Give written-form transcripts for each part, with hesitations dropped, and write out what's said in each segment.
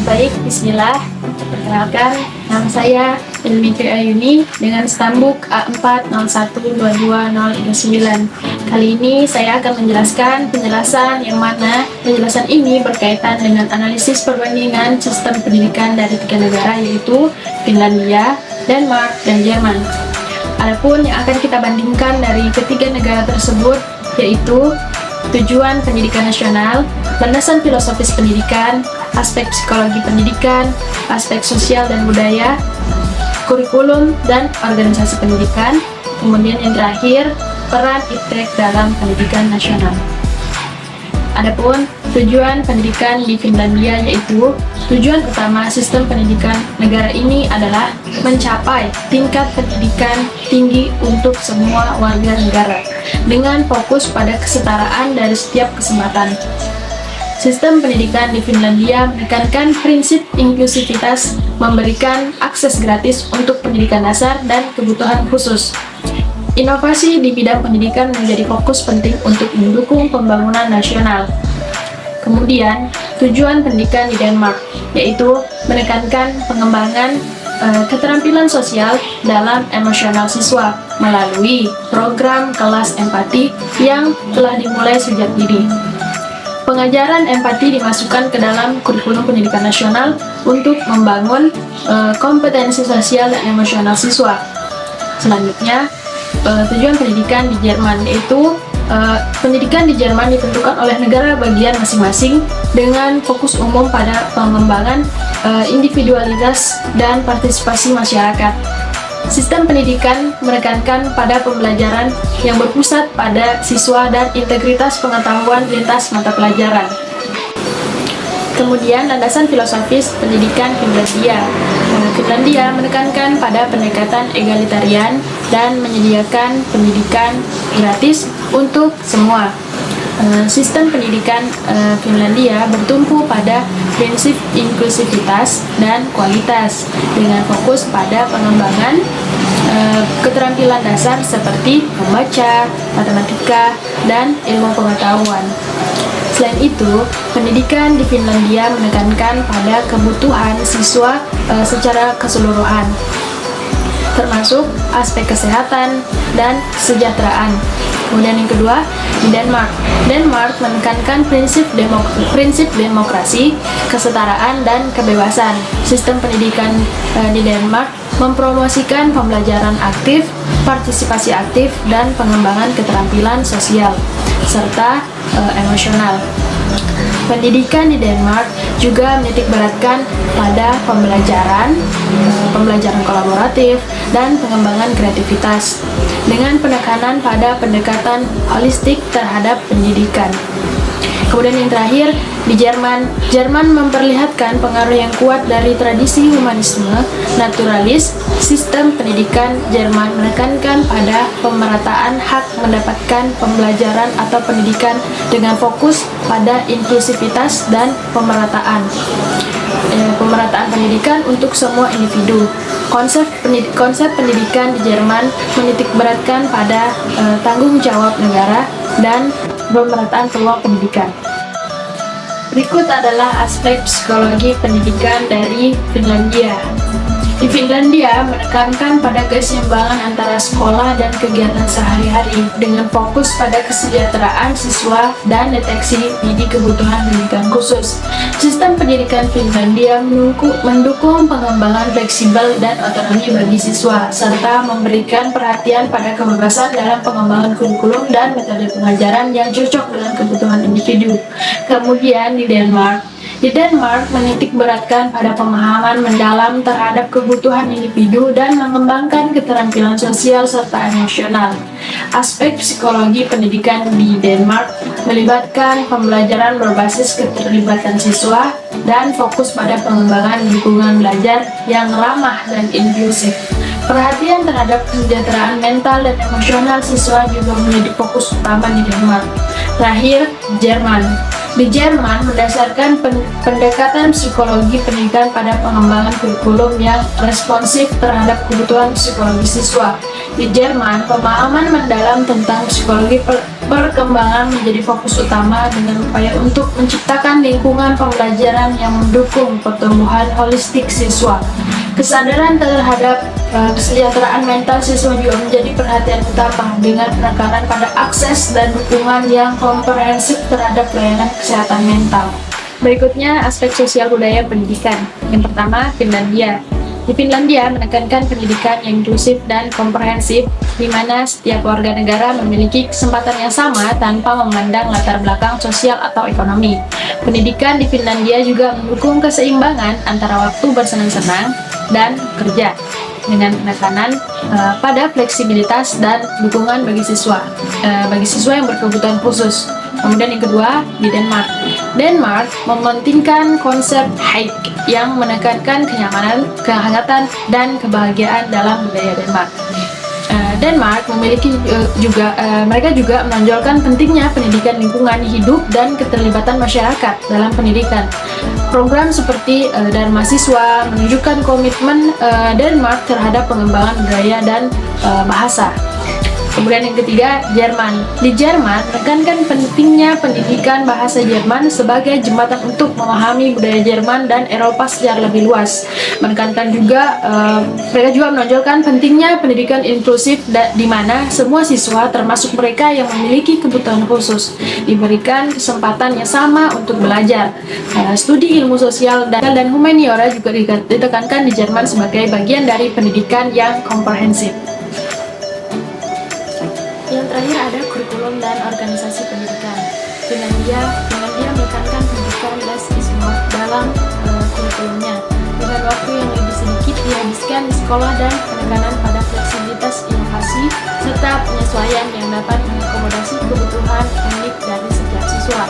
Baik, bismillah. Perkenalkan, nama saya Ilmi Ayuni dengan stambuk A4012229. Kali ini saya akan menjelaskan penjelasan yang mana penjelasan ini berkaitan dengan analisis perbandingan sistem pendidikan dari 3 negara, yaitu Finlandia, Denmark, dan Jerman. Adapun yang akan kita bandingkan dari ketiga negara tersebut yaitu tujuan pendidikan nasional, landasan filosofis pendidikan, aspek psikologi pendidikan, aspek sosial dan budaya, kurikulum dan organisasi pendidikan, kemudian yang terakhir, peran iptek dalam pendidikan nasional. Adapun tujuan pendidikan di Finlandia yaitu tujuan utama sistem pendidikan negara ini adalah mencapai tingkat pendidikan tinggi untuk semua warga negara dengan fokus pada kesetaraan dari setiap kesempatan. Sistem pendidikan di Finlandia menekankan prinsip inklusivitas, memberikan akses gratis untuk pendidikan dasar dan kebutuhan khusus. Inovasi di bidang pendidikan menjadi fokus penting untuk mendukung pembangunan nasional. Kemudian, tujuan pendidikan di Denmark yaitu menekankan pengembangan keterampilan sosial dalam emosional siswa melalui program kelas empati yang telah dimulai sejak dini. Pengajaran empati dimasukkan ke dalam kurikulum pendidikan nasional untuk membangun kompetensi sosial dan emosional siswa. Selanjutnya, tujuan pendidikan di Jerman yaitu pendidikan di Jerman ditentukan oleh negara bagian masing-masing dengan fokus umum pada pengembangan individualitas dan partisipasi masyarakat. Sistem pendidikan menekankan pada pembelajaran yang berpusat pada siswa dan integritas pengetahuan lintas mata pelajaran. Kemudian, landasan filosofis pendidikan Finlandia. Finlandia menekankan pada pendekatan egalitarian dan menyediakan pendidikan gratis untuk semua. Sistem pendidikan Finlandia bertumpu pada prinsip inklusivitas dan kualitas dengan fokus pada pengembangan keterampilan dasar seperti membaca, matematika, dan ilmu pengetahuan. Selain itu, pendidikan di Finlandia menekankan pada kebutuhan siswa secara keseluruhan, termasuk aspek kesehatan dan kesejahteraan. Kemudian yang kedua, di Denmark. Denmark menekankan prinsip demokrasi, kesetaraan, dan kebebasan. Sistem pendidikan di Denmark mempromosikan pembelajaran aktif, partisipasi aktif, dan pengembangan keterampilan sosial, serta emosional. Pendidikan di Denmark juga menitikberatkan pada pembelajaran kolaboratif, dan pengembangan kreativitas dengan penekanan pada pendekatan holistik terhadap pendidikan. Kemudian yang terakhir, di Jerman. Jerman memperlihatkan pengaruh yang kuat dari tradisi humanisme naturalis. Sistem pendidikan Jerman menekankan pada pemerataan hak mendapatkan pembelajaran atau pendidikan dengan fokus pada inklusivitas dan pemerataan pendidikan untuk semua individu. Konsep pendidikan di Jerman menitikberatkan pada tanggung jawab negara dan pemerataan peluang pendidikan. Berikut adalah aspek psikologi pendidikan dari Finlandia. Di Finlandia menekankan pada keseimbangan antara sekolah dan kegiatan sehari-hari dengan fokus pada kesejahteraan siswa dan deteksi dini kebutuhan pendidikan khusus. Sistem pendidikan Finlandia mendukung pengembangan fleksibel dan otonomi bagi siswa, serta memberikan perhatian pada kebebasan dalam pengembangan kurikulum dan metode pengajaran yang cocok dengan kebutuhan individu. Kemudian di Denmark menitikberatkan pada pemahaman mendalam terhadap kebutuhan individu dan mengembangkan keterampilan sosial serta emosional. Aspek psikologi pendidikan di Denmark melibatkan pembelajaran berbasis keterlibatan siswa dan fokus pada pengembangan lingkungan belajar yang ramah dan inklusif. Perhatian terhadap kesejahteraan mental dan emosional siswa juga menjadi fokus utama di Denmark. Terakhir, Jerman. Di Jerman mendasarkan pendekatan psikologi pendidikan pada pengembangan kurikulum yang responsif terhadap kebutuhan psikologi siswa, Di Jerman, pemahaman mendalam tentang psikologi perkembangan menjadi fokus utama dengan upaya untuk menciptakan lingkungan pembelajaran yang mendukung pertumbuhan holistik siswa. Kesadaran terhadap kesejahteraan mental siswa juga menjadi perhatian utama dengan penekanan pada akses dan dukungan yang komprehensif terhadap pelayanan kesehatan mental. Berikutnya, aspek sosial budaya pendidikan. Yang pertama, Finlandia. Di Finlandia menekankan pendidikan yang inklusif dan komprehensif, di mana setiap warga negara memiliki kesempatan yang sama tanpa memandang latar belakang sosial atau ekonomi. Pendidikan di Finlandia juga mendukung keseimbangan antara waktu bersenang-senang dan kerja, dengan penekanan pada fleksibilitas dan dukungan bagi siswa yang berkebutuhan khusus. Kemudian yang kedua, di Denmark. Denmark mementingkan konsep hike yang menekankan kenyamanan, kehangatan, dan kebahagiaan dalam budaya Denmark. Denmark memiliki mereka juga menonjolkan pentingnya pendidikan lingkungan hidup dan keterlibatan masyarakat dalam pendidikan. Program seperti Dharma Siswa menunjukkan komitmen Denmark terhadap pengembangan budaya dan bahasa. Kemudian yang ketiga, Jerman. Di Jerman, menekankan pentingnya pendidikan bahasa Jerman sebagai jembatan untuk memahami budaya Jerman dan Eropa secara lebih luas. Mereka juga menonjolkan pentingnya pendidikan inklusif di mana semua siswa, termasuk mereka yang memiliki kebutuhan khusus, diberikan kesempatan yang sama untuk belajar. Studi ilmu sosial dan humaniora juga ditekankan di Jerman sebagai bagian dari pendidikan yang komprehensif. Yang terakhir ada kurikulum dan organisasi pendidikan. Finlandia menekankan pendidikan less is more dalam kurikulumnya, dengan waktu yang lebih sedikit dihabiskan di sekolah dan penekanan pada fleksibilitas inovasi serta penyesuaian yang dapat mengakomodasi kebutuhan unik dari setiap siswa.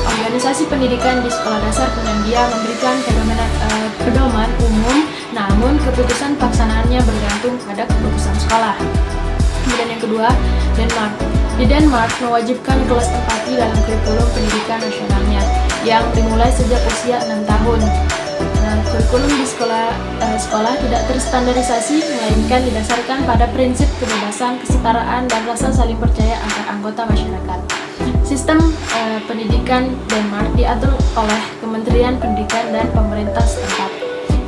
Organisasi pendidikan di sekolah dasar Finlandia memberikan pedoman umum, namun keputusan pelaksanaannya bergantung pada keputusan sekolah. Kemudian yang kedua, Denmark. Di Denmark mewajibkan kelas empati dalam kurikulum pendidikan nasionalnya yang dimulai sejak usia 6 tahun. Kurikulum di sekolah tidak terstandarisasi, melainkan didasarkan pada prinsip kebebasan, kesetaraan, dan rasa saling percaya antar anggota masyarakat. Sistem pendidikan Denmark diatur oleh Kementerian Pendidikan dan pemerintah setempat.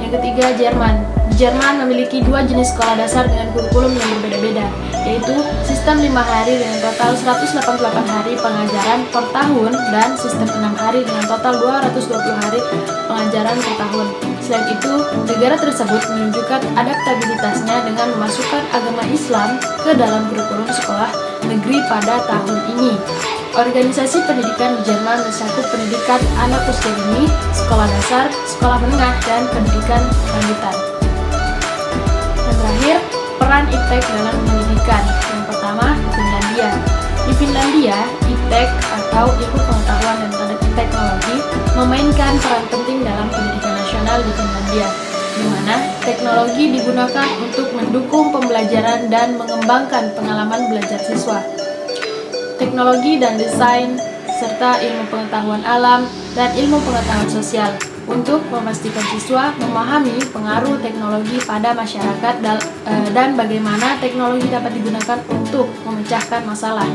Yang ketiga, Jerman. Jerman memiliki 2 jenis sekolah dasar dengan kurikulum yang berbeda-beda, yaitu sistem 5 hari dengan total 188 hari pengajaran per tahun dan sistem 6 hari dengan total 220 hari pengajaran per tahun. Selain itu, negara tersebut menunjukkan adaptabilitasnya dengan memasukkan agama Islam ke dalam kurikulum sekolah negeri pada tahun ini. Organisasi pendidikan di Jerman mencakup pendidikan anak usia dini, sekolah dasar, sekolah menengah, dan pendidikan lanjutan. Yang terakhir, peran IPTEK dalam pendidikan. Yang pertama, Finlandia. Di Finlandia, IPTEK atau Ilmu Pengetahuan dan Teknologi memainkan peran penting dalam pendidikan nasional di Finlandia, di mana teknologi digunakan untuk mendukung pembelajaran dan mengembangkan pengalaman belajar siswa. Teknologi dan desain, serta ilmu pengetahuan alam dan ilmu pengetahuan sosial untuk memastikan siswa memahami pengaruh teknologi pada masyarakat dan bagaimana teknologi dapat digunakan untuk memecahkan masalah.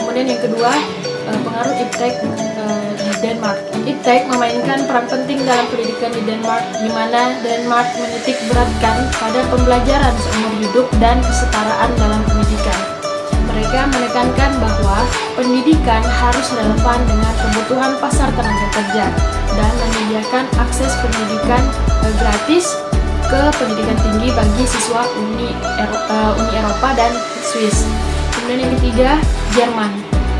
Kemudian yang kedua, pengaruh IPTEK di Denmark. IPTEK memainkan peran penting dalam pendidikan di Denmark, di mana Denmark menitik beratkan pada pembelajaran seumur hidup dan kesetaraan dalam pendidikan. Mereka menekankan bahwa pendidikan harus relevan dengan kebutuhan pasar tenaga kerja dan menyediakan akses pendidikan gratis ke pendidikan tinggi bagi siswa Uni Eropa dan Swiss. Kemudian yang ketiga, Jerman.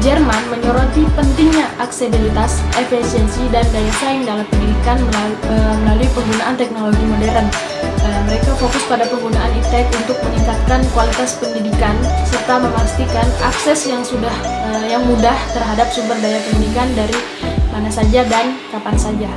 Jerman menyoroti pentingnya aksesibilitas, efisiensi, dan daya saing dalam pendidikan melalui penggunaan teknologi modern. Mereka fokus pada penggunaan IPTEK untuk meningkatkan kualitas pendidikan serta memastikan akses yang mudah terhadap sumber daya pendidikan dari mana saja dan kapan saja.